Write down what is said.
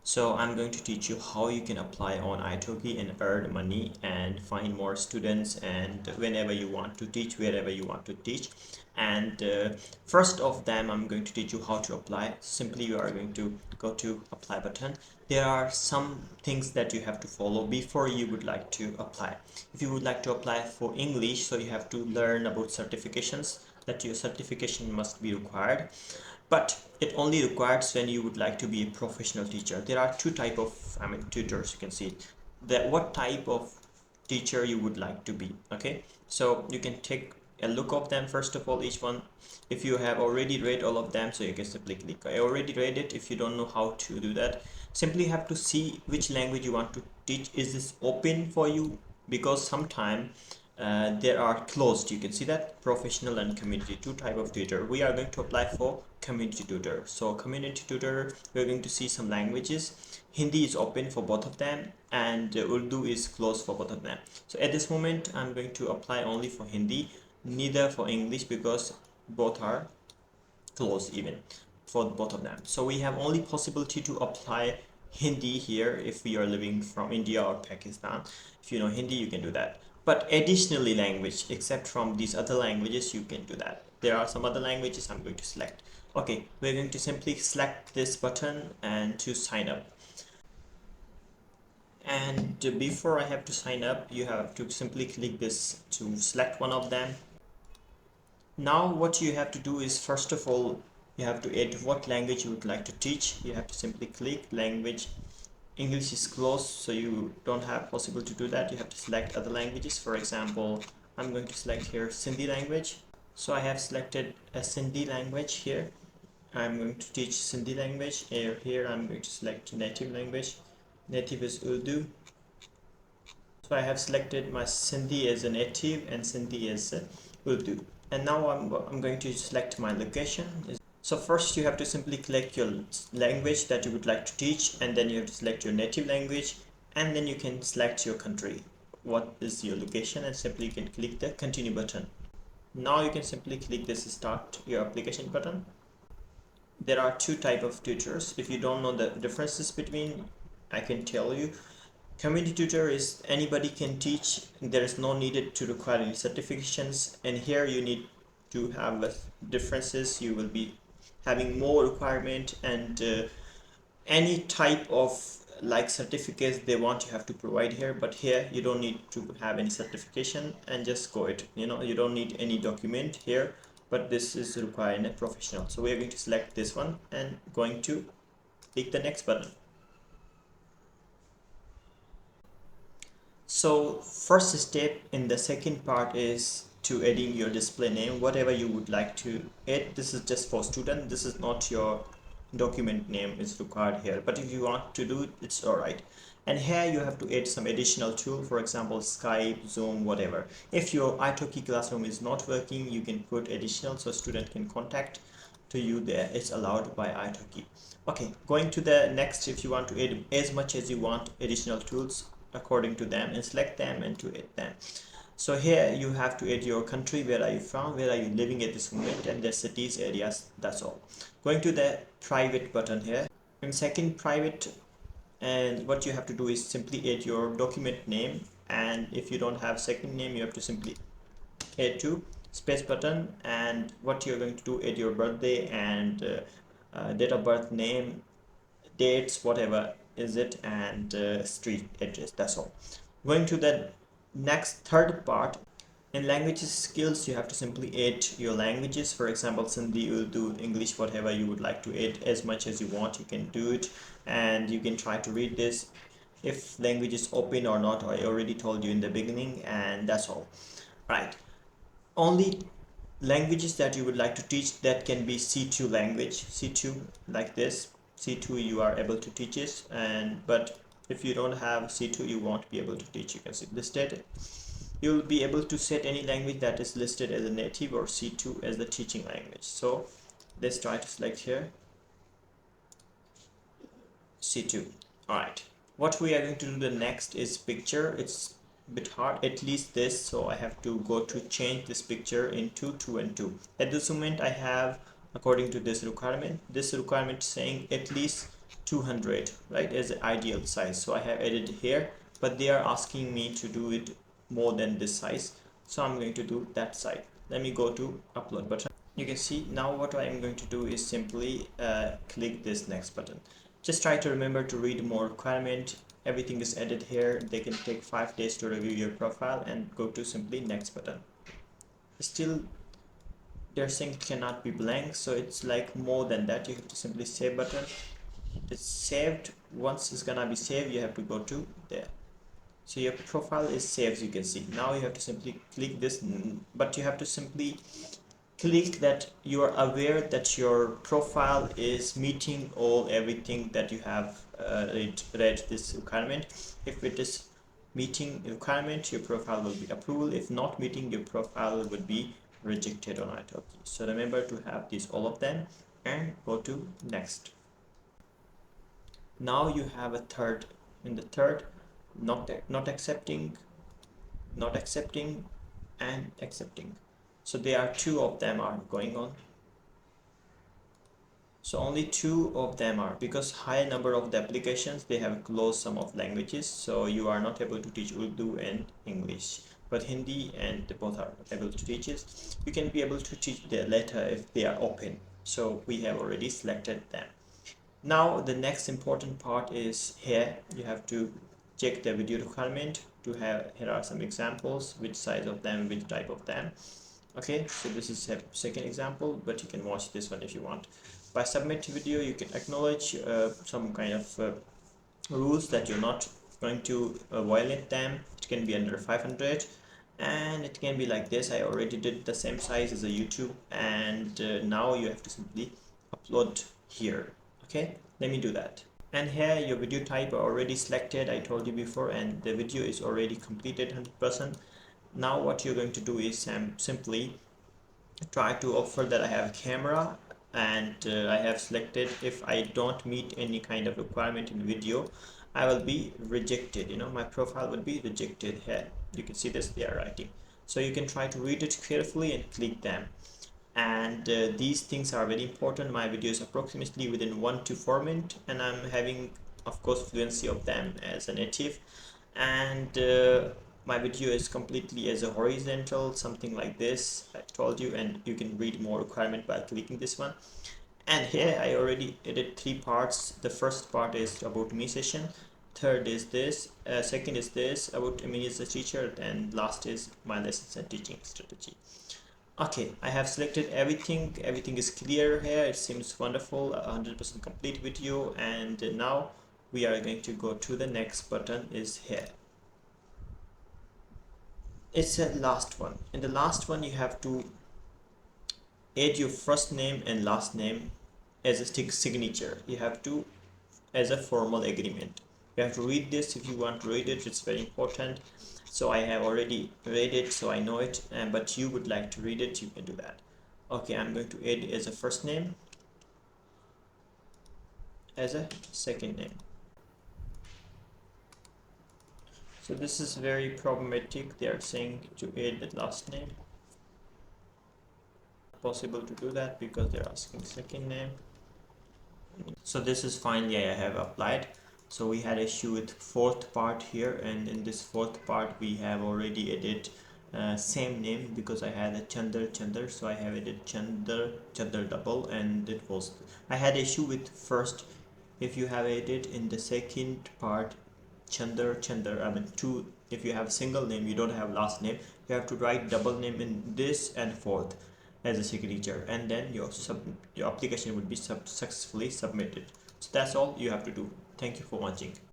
So I'm going to teach you how you can apply on italki and earn money and find more students, and whenever you want to teach, wherever you want to teach. And first of them, I'm going to teach you how to apply. Simply you are going to go to apply button. There are some things that you have to follow before you would like to apply. If you would like to apply for English, so you have to learn about certifications, that your certification must be required, but it only requires when you would like to be a professional teacher. There are two type of tutors. You can see that what type of teacher you would like to be. Okay, so you can take a look of them. First of all, each one, if you have already read all of them, so you can simply click I already read it. If you don't know how to do that, simply have to see which language you want to teach. Is this open for you? Because sometime there are closed. You can see that professional and community, two type of tutor. We are going to apply for community tutor. So community tutor, we're going to see some languages. Hindi is open for both of them, and Urdu is closed for both of them. So at this moment I'm going to apply only for Hindi, neither for English, because both are closed even for both of them. So we have only possibility to apply Hindi here if we are living from India or Pakistan. If you know Hindi, you can do that. But additionally language, except from these other languages, you can do that. There are some other languages I'm going to select. Okay, we're going to simply select this button and to sign up. And before I have to sign up, you have to simply click this to select one of them. Now what you have to do is, first of all, you have to add what language you would like to teach. You have to simply click language. English is closed, so you don't have possible to do that. You have to select other languages. For example, I'm going to select here Sindhi language. So I have selected a Sindhi language here. I'm going to teach Sindhi language. Here I'm going to select native language. Native is Urdu. So I have selected my Sindhi as a native and Sindhi as Urdu. And now I'm going to select my location. So first you have to simply click your language that you would like to teach, and then you have to select your native language, and then you can select your country. What is your location, and simply you can click the continue button. Now you can simply click this start your application button. There are two type of tutors. If you don't know the differences between, I can tell you. Community tutor is anybody can teach. There is no needed to require any certifications, and here you need to have differences. You will be having more requirement, and any type of like certificates they want, you have to provide here. But here you don't need to have any certification, and just go it, you don't need any document here, but this is required in a professional. So we are going to select this one and going to click the next button. So first step in the second part is to adding your display name, whatever you would like to add. This is just for student. This is not your document name is required here, but if you want to do it, it's all right. And here you have to add some additional tool, for example Skype, Zoom, whatever. If your italki classroom is not working, you can put additional so student can contact to you there. It's allowed by italki. Okay, going to the next, if you want to add as much as you want additional tools according to them, and select them and to add them. So here you have to add your country, where are you from, where are you living at this moment, and the cities, areas. That's all. Going to the private button here, and second private, and what you have to do is simply add your document name, and if you don't have second name, you have to simply add to space button. And what you're going to do, add your birthday and date of birth, name, dates, whatever is it, and street address. That's all. Going to the next third part, in languages skills, you have to simply add your languages. For example Sindhi, Urdu, English, whatever you would like to add as much as you want, you can do it, and you can try to read this if language is open or not. I already told you in the beginning, and that's all. Right, only languages that you would like to teach, that can be C2 language, C2 like this. C2 you are able to teach it, and but if you don't have C2, you won't be able to teach. You can see listed. You will be able to set any language that is listed as a native or C2 as the teaching language. So let's try to select here C2. All right, what we are going to do the next is picture. It's a bit hard, at least this, so I have to go to change this picture into 2 and 2. At this moment I have, according to this requirement saying at least 200, right, as the ideal size. So I have added here, but they are asking me to do it more than this size, so I'm going to do that side. Let me go to upload button. You can see now what I'm going to do is simply click this next button. Just try to remember to read more requirement. Everything is added here. They can take 5 days to review your profile, and go to simply next button. Still they're saying cannot be blank, so it's like more than that. You have to simply save button. It's saved. Once it's gonna be saved, you have to go to there. So your profile is saved, you can see. Now you have to simply click this, but you have to simply click that you are aware that your profile is meeting everything that you have read this requirement. If it is meeting requirement, your profile will be approved. If not meeting, your profile would be rejected on italki. So remember to have these all of them, and go to next. Now you have a third. In the third, not accepting, not accepting, and accepting. So there are 2 of them are going on. So only 2 of them are, because high number of the applications, they have closed some of languages, so you are not able to teach Urdu and English, but Hindi and both are able to teach it. You can be able to teach the later if they are open. So we have already selected them. Now the next important part is here. You have to check the video requirement to have, here are some examples, which size of them, which type of them. Okay, so this is a second example, but you can watch this one if you want. By submit video, you can acknowledge some kind of rules that you're not going to violate them. It can be under 500, and it can be like this. I already did the same size as a YouTube, and now you have to simply upload here. Okay, let me do that. And here your video type are already selected, I told you before, and the video is already completed 100%. Now what you're going to do is simply try to offer that I have a camera, and I have selected if I don't meet any kind of requirement in video, I will be rejected. My profile will be rejected. Here you can see this, they are writing. So you can try to read it carefully and click them. And these things are very important. My video is approximately within 1 to 4 minutes, and I'm having of course fluency of them as a native. And my video is completely as a horizontal, something like this, I told you, and you can read more requirement by clicking this one. And here I already added 3 parts. The first part is about me session, third is this, second is this about me as a teacher, and last is my lessons and teaching strategy. Okay, I have selected everything. Everything is clear here. It seems wonderful. 100% complete video. And now we are going to go to the next button is here. It's the last one. In the last one, you have to add your first name and last name as a signature. You have to, as a formal agreement. You have to read this. If you want to read it, it's very important. So I have already read it, so I know it, but you would like to read it, you can do that. Okay, I'm going to add as a first name, as a second name. So this is very problematic. They are saying to add the last name. Possible to do that because they're asking second name. So this is finally I have applied. So we had issue with fourth part here, and in this fourth part we have already added same name, because I had a Chandar, so I have added Chandar double, and it was, I had issue with first. If you have added in the second part Chandar, I mean two, if you have single name, you don't have last name, you have to write double name in this and fourth as a signature, and then your application would be successfully submitted. So that's all you have to do. Thank you for watching.